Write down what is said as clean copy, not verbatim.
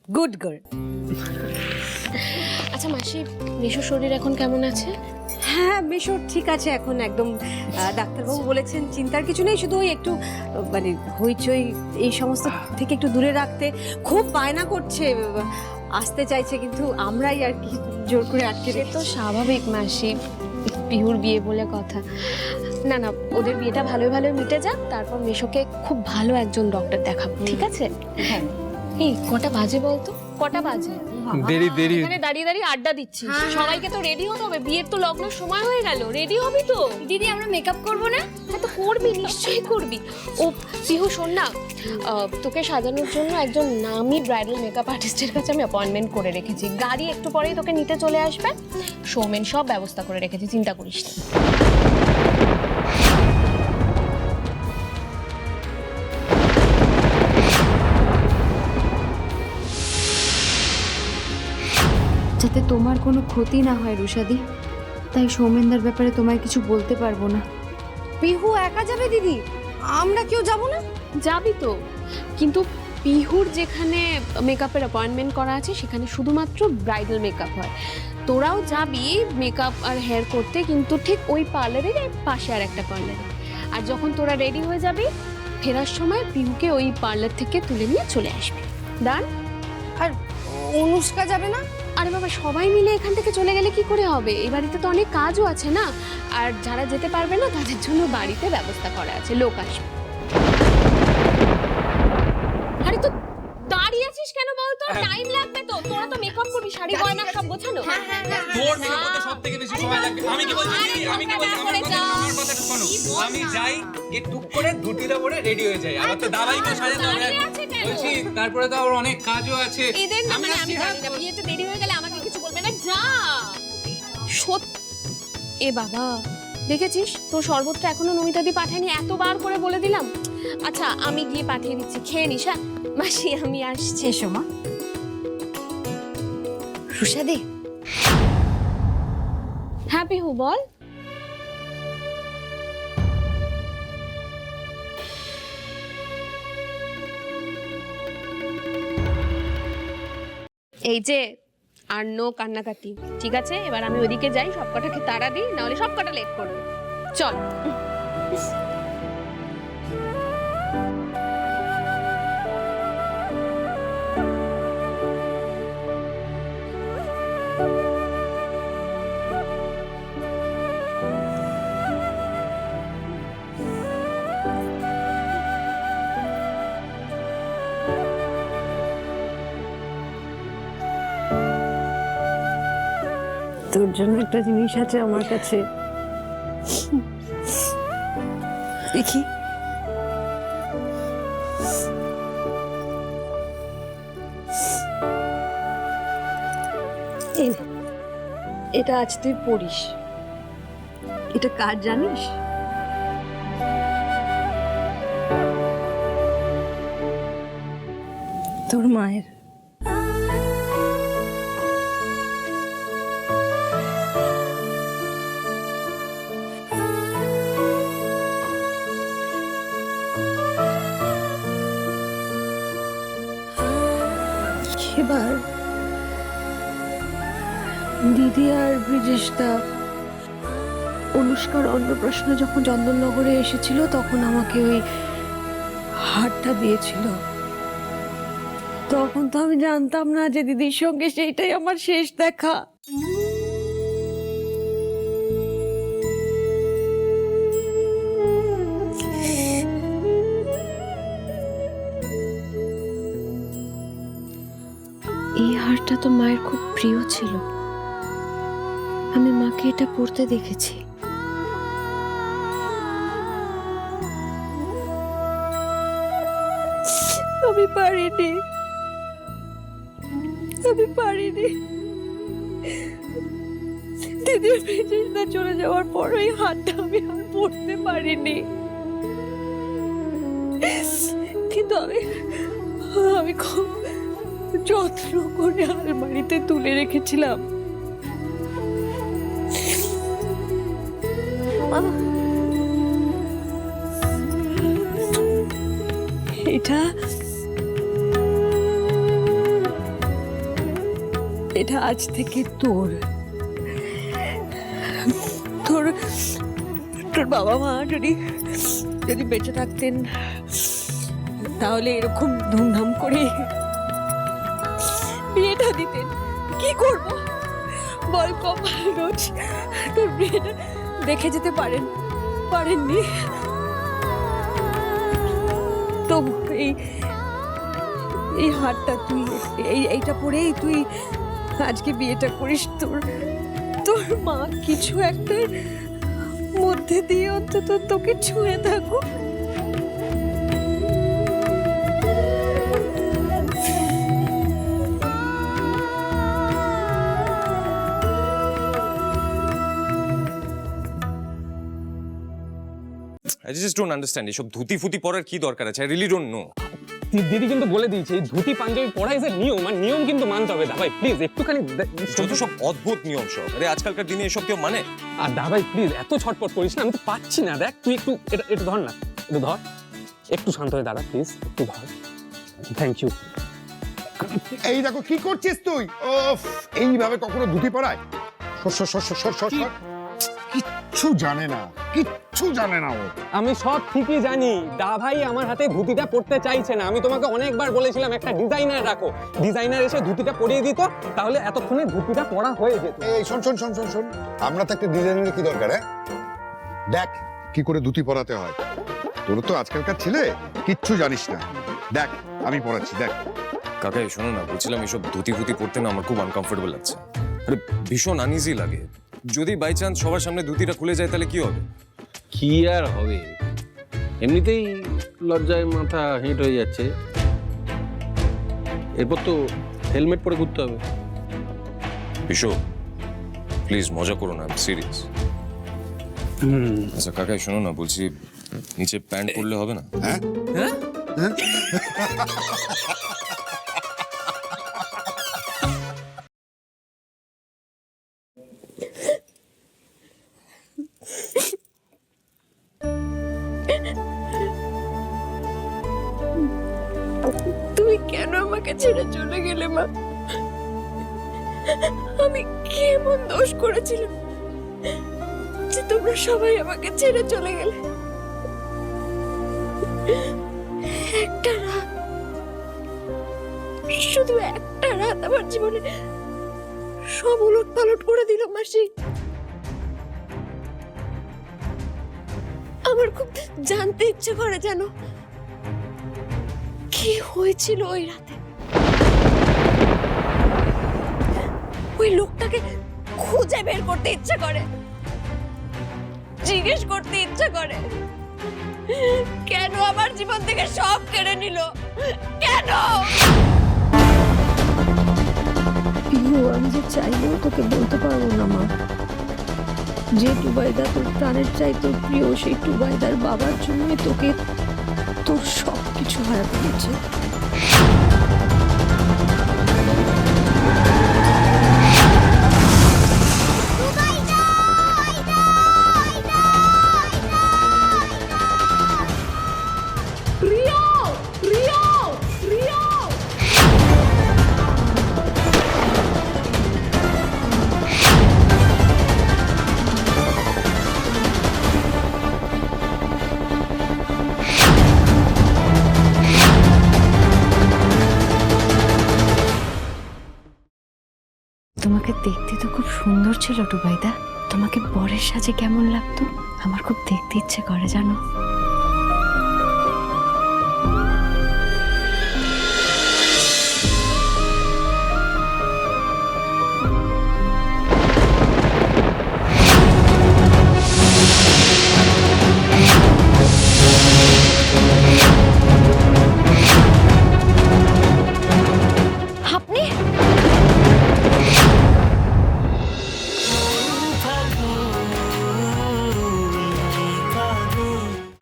Good girl. আচ্ছা মাসি, মিশুর শরীর এখন কেমন আছে? হ্যাঁ মিশর ঠিক আছে এখন একদম। ডাক্তারবাবু বলেছেন চিন্তার কিছু নেই, শুধু ওই একটু মানে হইচই এই সমস্ত থেকে একটু দূরে রাখতে। খুব বায়না করছে, আসতে চাইছে, কিন্তু আমরাই আর কি জোর করে আটকে সে তো রেখেছি। স্বাভাবিক মাসি, পিহুর বিয়ে বলে কথা। না না, ওদের বিয়েটা ভালোই ভালোই মিটে যাক, তারপর মিশুকে খুব ভালো একজন ডক্টর দেখাবো, ঠিক আছে? হ্যাঁ এই কটা বাজে বলতো, কটা বাজে? দেরি দেরি এখানে দাঁড়িয়ে দাঁড়িয়ে আড্ডা দিচ্ছিস, সবাইকে তো রেডি হতে হবে, বিয়ের তো লগ্ন সময় হয়ে গেল, রেডি হবি তো? দিদি আমরা মেকআপ করব না? হ্যাঁ তো করবি, নিশ্চয়ই করবি। ও পিহু শোন না, তোকে সাজানোর জন্য একজন নামি ব্রাইডাল মেকআপ আর্টিস্টের কাছে আমি অ্যাপয়েন্টমেন্ট করে রেখেছি। গাড়ি একটু পরেই তোকে নিতে চলে আসবে, সৌমেন সব ব্যবস্থা করে রেখেছি, চিন্তা করিস না। যাতে তোমার কোনো ক্ষতি না হয় রুষাদি, তাই সৌমেনদার ব্যাপারে তোমায় কিছু বলতে পারবো না। পিহু একা যাবে দিদি? আমরা কেউ যাব না? যাবি তো, কিন্তু পিহুর যেখানে মেকআপের অ্যাপয়েন্টমেন্ট করা আছে সেখানে শুধুমাত্র ব্রাইডাল মেকআপ হয়। তোরাও যাবি মেকআপ আর হেয়ার করতে, কিন্তু ঠিক ওই পার্লারের পাশে আর একটা পার্লারে। আর যখন তোরা রেডি হয়ে যাবি, ফেরার সময় পিহুকে ওই পার্লার থেকে তুলে নিয়ে চলে আসবি। ডান? আর অনুষ্কা যাবে না? আরে বাবা, সবাই মিলে এখান থেকে চলে গেলে কি করে হবে? এই বাড়িতে তো অনেক কাজও আছে না, আর যারা যেতে পারবে না তাদের জন্য বাড়িতে ব্যবস্থা করা আছে, লোক আসবে। আরে তো দাঁড়িয়ে আছিস কেন বলতো? টাইম লাগবে তো, তোরা তো মেকআপ করবি, শাড়ি গয়না সব গোছানো। তোর মেকআপ করতে সবথেকে বেশি সময় লাগবে। আমি কি বলছি দিদি? আমি কি বলছি? আমার কথাটা শোনো। আমি যাই, গিয়ে টুক করে ধুতিটা পরে রেডি হয়ে যাই। আবার তো দাদাইকে সাজাতে হবে। বলছি তারপরে তো আবার অনেক কাজও আছে। এদের না, মানে আমি আসছি, জানি না, বিয়েতে দেরি হয়ে গেলে আমাকে কিছু বলবে না, যা। এ বাবা, দেখেছিস তোর শরবতটা এখনো নমিতাদি পাঠায়নি, এতবার করে বলে দিলাম। আচ্ছা আমি গিয়ে পাঠিয়ে দিচ্ছি, খেয়ে নিস। হ্যাঁ মাসি, আমি আসছি। এসো মা। রুষাদি, হ্যাঁ পিহু বল। এই যে, আর নো কান্নাকাটি, ঠিক আছে? এবার আমি ওদিকে যাই, সব কটাকে তাড়া দিই, নাহলে সব কটা লেট করবে। চল। তোর জন্য একটা জিনিস আছে আমার কাছে, দেখি। এই নে, এটা আজ তুই পড়িস। এটা কার জানিস? তোর মায়ের। এবার দিদি আর ব্রিজেশদা অনুষ্কার অন্নপ্রাশনে যখন চন্দননগরে এসেছিল, তখন আমাকে ওই হারটা দিয়েছিল। তখন তো আমি জানতাম না যে দিদির সঙ্গে সেইটাই আমার শেষ দেখা। এই হারটা তো মায়ের খুব প্রিয় ছিল, আমি মাকে এটা পরতে দেখেছি। আমি পারিনি, আমি পারিনি। দিদি ব্রিজেশদা চলে যাওয়ার পর ওই হাতটা আমি আর পড়তে পারিনি, কিন্তু আমি খুব যত্ন করে আলমারিতে তুলে রেখেছিলাম। এটা এটা আজ থেকে তোর তোর তোর বাবা মা যদি বেঁচে থাকতেন তাহলে এরকম ধুমধাম করে বিয়েটা দিতেন। কি করব বল কপাল রোজ তোর বিয়েটা দেখে যেতে পারেননি। তো এই হারটা তুই এইটা পরেই তুই আজকে বিয়েটা করিস। তোর মা কিছু একটা মধ্যে দিয়ে অন্তত তোকে ছুঁয়ে থাকুক। I just don't understand এসব ধুতি ফুতি পরার কি দরকার আছে? I really don't know. দিদি কিন্তু বলে দিয়েছে এই ধুতি পাঞ্জাবি পরা ইজ নিয়ম, আর নিয়ম কিন্তু মানতে হবে। দাবাই প্লিজ একটুখানি যত সব অদ্ভুত নিয়ম সব। আরে আজকালকার দিনে এসব কেউ মানে? আর দাবাই প্লিজ এত ছটপট করিস না, আমি তো পাচ্ছি না। দেখ তুই একটু এটা ধর না, একটু ধর, একটু শান্ত হয়ে দাঁড়া প্লিজ, একটু ধর। Thank you. এই দেখো কি করছিস তুই? ওফ, এইভাবে কখনো ধুতি পরায়? সর। কিচ্ছু জানে না ও। আমি সব ঠিকই জানি, দাভাই আমার হাতে ধুতিটা পরতে চাইছে না। আমি তোমাকে অনেকবার বলেছিলাম একটা ডিজাইনার রাখো, ডিজাইনার এসে ধুতিটা পরিয়ে দিত, তাহলে এতক্ষণে ধুতিটা পরা হয়ে যেত। এই শোন, আমরা তো একটা ডিজাইনের কি দরকার? দেখ কি করে ধুতি পরাতে হয়। তোর তো আজকালকার ছেলে কিচ্ছু জানিস না। দেখ আমি পরাচ্ছি, দেখ। কাকাই শোনো না, বলছিলাম এসব ধুতি ফুতি পরতে না আমার খুব আনকমফোর্টেবল লাগছে। আরে ভীষণ আনইজি লাগে। যদি বাই চান্স সবার সামনে ধুতিটা খুলে যায় তাহলে কি হবে? কি আর হবে, এমনিতেই লজ্জায় মাথা হেঁট হয়ে যাচ্ছে, এরপর তো হেলমেট পরে ঘুরতে হবে। বিশু প্লিজ মজা করো না, সিরিয়াস। আচ্ছা কাকাই শোনো না, বলছি নিচে প্যান্ট পরলে হবে না? হ্যাঁ তুমি কেন আমাকে ছেড়ে চলে গেলে মা? আমি কি এমন দোষ করেছিলাম যে তোমরা সবাই আমাকে ছেড়ে চলে গেলে? একটা রাত, শুধু একটা রাত আমার জীবনে সব উলট পালট করে দিল মাসি। আমার খুব জানতে ইচ্ছে করে জানো কি হয়েছিল ওই রাতে। ওই লোকটাকে খুঁজে বের করতে ইচ্ছে করে, জিজ্ঞেস করতে ইচ্ছে করে কেন আমার জীবন থেকে সব কেড়ে নিল, কেন? আমি যে চাইলেও তোকে বলতে পারবো না মা, যে টুবাইদা তোর প্রাণের চাইতো প্রিয়, সেই টুবাইদার বাবার জন্যই তোকে তোর সব কিছু হারাতে দিচ্ছে। তোমাকে দেখতে তো খুব সুন্দর ছিল টুবাইদা। তোমাকে বরের সাজে কেমন লাগতো আমার খুব দেখতে ইচ্ছে করে জানো।